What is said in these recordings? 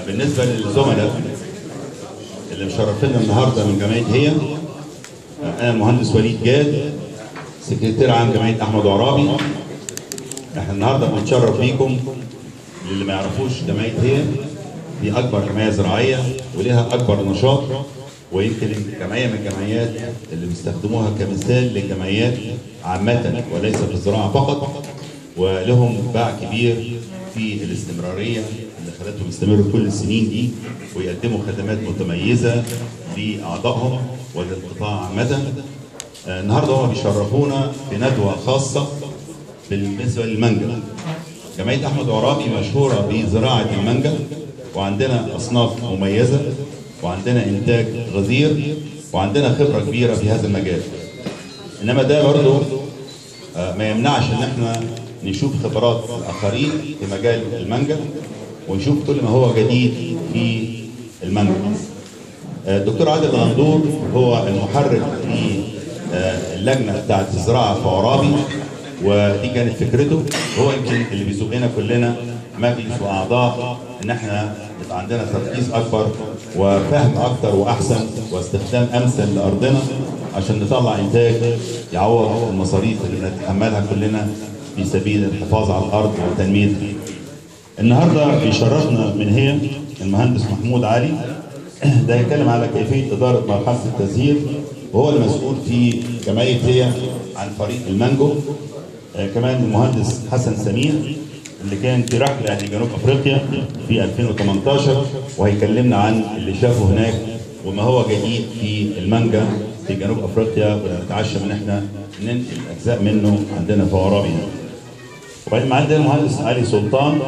بالنسبه للزملاء اللي مشرفينا النهارده من جمعيه هي، انا المهندس وليد جاد، سكرتير عام جمعيه احمد عرابي. احنا النهارده بنتشرف بيكم. للي ما يعرفوش، جمعيه هي دي اكبر جمعيه زراعيه ولها اكبر نشاط، ويمكن جمعيه من الجمعيات اللي بيستخدموها كمثال للجمعيات عامه وليس في الزراعه فقط، ولهم باع كبير في الاستمراريه اللي خلتهم يستمروا كل السنين دي ويقدموا خدمات متميزه لاعضائهم وللقطاع عامه. النهارده هم بيشرفونا بندوه خاصه بالنسبه للمانجا. جمعيه احمد عرابي مشهوره بزراعه المانجا، وعندنا اصناف مميزه، وعندنا انتاج غزير، وعندنا خبره كبيره في هذا المجال. انما ده برضه ما يمنعش ان احنا نشوف خبرات الاخرين في مجال المانجا، ونشوف كل ما هو جديد في المانجا. الدكتور عادل غندور هو المحرك في اللجنه بتاعت الزراعه في عرابي، ودي كانت فكرته. هو يمكن اللي بيزقنا كلنا مجلس واعضاء ان احنا يبقى عندنا تركيز اكبر وفهم اكتر واحسن واستخدام امثل لارضنا عشان نطلع انتاج يعوض المصاريف اللي بنتحملها كلنا في سبيل الحفاظ على الارض وتنميتها. النهارده بيشرفنا من هي المهندس محمود علي، ده هيتكلم على كيفيه اداره مرحله التزهير، وهو المسؤول في جمعيه هي عن فريق المانجو. كمان المهندس حسن سمير اللي كان في رحله لجنوب افريقيا في 2018، وهيكلمنا عن اللي شافه هناك وما هو جديد في المانجا في جنوب افريقيا، ونتعشى من احنا ننقل اجزاء منه عندنا في عرابي. وبعدين عندنا المهندس علي سلطان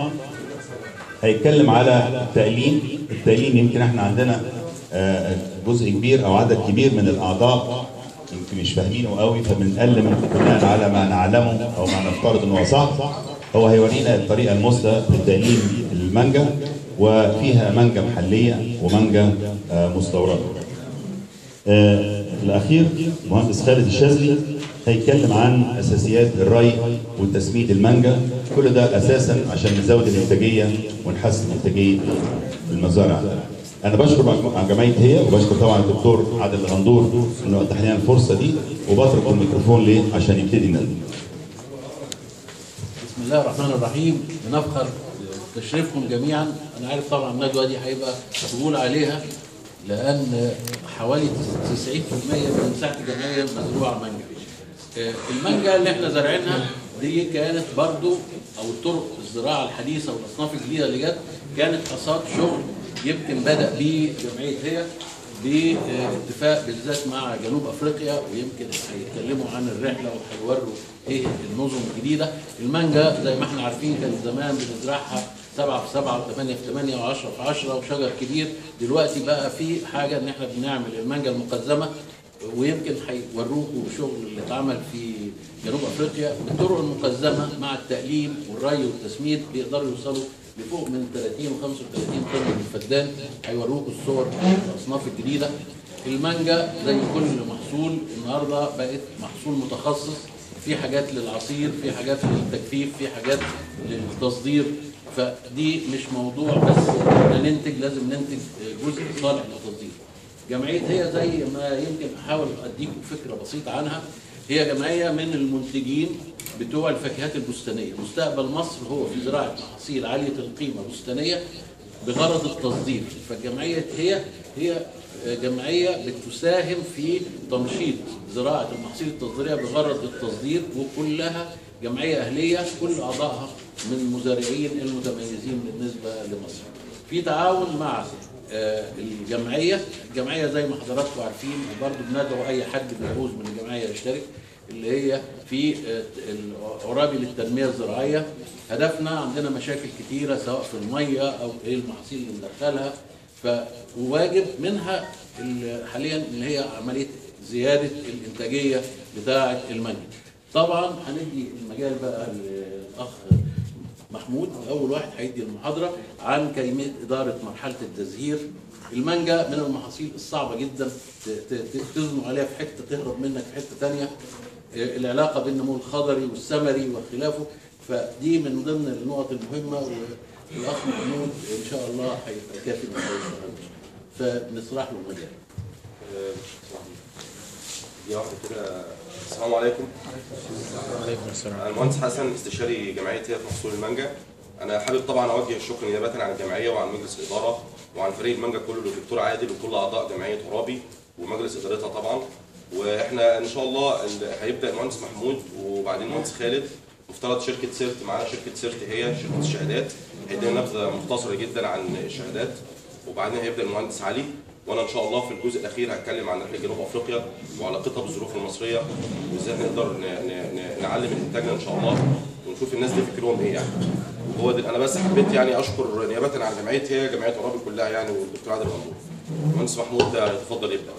هيتكلم على التأليم. يمكن احنا عندنا جزء كبير او عدد كبير من الاعضاء يمكن مش فاهمينه قوي، فبنقلم بناء على ما نعلمه او ما نفترض انه صح. هو هيورينا الطريقه المثلى في تأليم المانجا، وفيها مانجا محليه ومانجا مستورده. الاخير المهندس خالد الشاذلي هيتكلم عن اساسيات الري وتسميد المانجا. كل ده اساسا عشان نزود الانتاجيه ونحسن انتاجيه المزارع. انا بشكر جمعيه هي، وبشكر طبعا الدكتور عادل غندور انه اتاح لنا الفرصه دي، وبترك الميكروفون ليه عشان يبتدي الندوه. بسم الله الرحمن الرحيم. بنفخر بتشريفكم جميعا. انا عارف طبعا الندوه دي هيبقى مشغول عليها، لان حوالي 90% من مساحه الجمعيه مزروعه مانجا. المانجا اللي احنا زارعينها دي كانت برضو، او الطرق الزراعه الحديثه والاصناف الجديده اللي جت كانت حصاد شغل يمكن بدا بيه جمعيه هي باتفاق بالذات مع جنوب افريقيا، ويمكن هيتكلموا عن الرحله وهيوروا ايه النظم الجديده. المانجا زي ما احنا عارفين كان زمان بنزرعها 7 في 7 و8 في 8 و10 في 10 وشجر كبير. دلوقتي بقى في حاجه ان احنا بنعمل المانجا المقزمه، ويمكن هيوروكوا شغل اللي اتعمل في جنوب افريقيا بالطرق المقزمه مع التأليم والري والتسميد، بيقدروا يوصلوا لفوق من 30 و35 طن من الفدان. هيوروكوا الصور الاصناف الجديده. المانجا زي كل محصول النهارده بقت محصول متخصص، في حاجات للعصير، في حاجات للتجفيف، في حاجات للتصدير. فدي مش موضوع بس احنا ننتج، لازم ننتج جزء صالح للتصدير. جمعيه هي زي ما يمكن احاول اديكم فكره بسيطه عنها، هي جمعيه من المنتجين بتوع الفاكهات البستانيه. مستقبل مصر هو في زراعه محاصيل عاليه القيمه بستانيه بغرض التصدير. فالجمعيه هي جمعيه بتساهم في تنشيط زراعه المحاصيل التصديريه بغرض التصدير، وكلها جمعيه اهليه، كل اعضائها من المزارعين المتميزين بالنسبه لمصر. في تعاون مع الجمعيه زي ما حضراتكم عارفين، وبرضه بندعو اي حد بيعوز من الجمعيه يشترك، اللي هي في عرابي للتنميه الزراعيه. هدفنا عندنا مشاكل كتيره سواء في الميه او ايه المحاصيل اللي بندخلها، فواجب منها حاليا اللي هي عمليه زياده الانتاجيه بتاعه المانجا. طبعا هندي المجال بقى للاخ محمود، اول واحد هيدي المحاضره عن كيفيه اداره مرحله التزهير. المانجا من المحاصيل الصعبه جدا تزنق عليها في حته تهرب منك في حته ثانيه. العلاقه بين النمو الخضري والثمري وخلافه، فدي من ضمن النقط المهمه. الاخ محمود ان شاء الله هيبقى كافي فنطرح له المجال. دي واحده كده. السلام عليكم. وعليكم السلام. انا المهندس حسن، استشاري جمعيه هيئه محصول المانجا. انا حابب طبعا اوجه الشكر نيابه عن الجمعيه وعن مجلس الاداره وعن فريق المانجا كله للدكتور عادل وكل اعضاء جمعيه عرابي ومجلس ادارتها طبعا. واحنا ان شاء الله هيبدا المهندس محمود وبعدين المهندس خالد. مفترض شركه سيرت معانا، شركه سيرت هي شركه الشهادات، هيدينا نبذه مختصره جدا عن الشهادات، وبعدين هيبدا المهندس علي. وانا ان شاء الله في الجزء الاخير هتكلم عن رحله جنوب افريقيا وعلاقتها بالظروف المصريه وازاي نقدر نعلم من انتاجنا ان شاء الله ونشوف الناس دي فكرهم ايه يعني. هو انا بس حبيت يعني اشكر نيابه عن جمعيه هي جمعيه عرابي كلها يعني والدكتور عادل غندور. المهندس محمود يتفضل يبدا.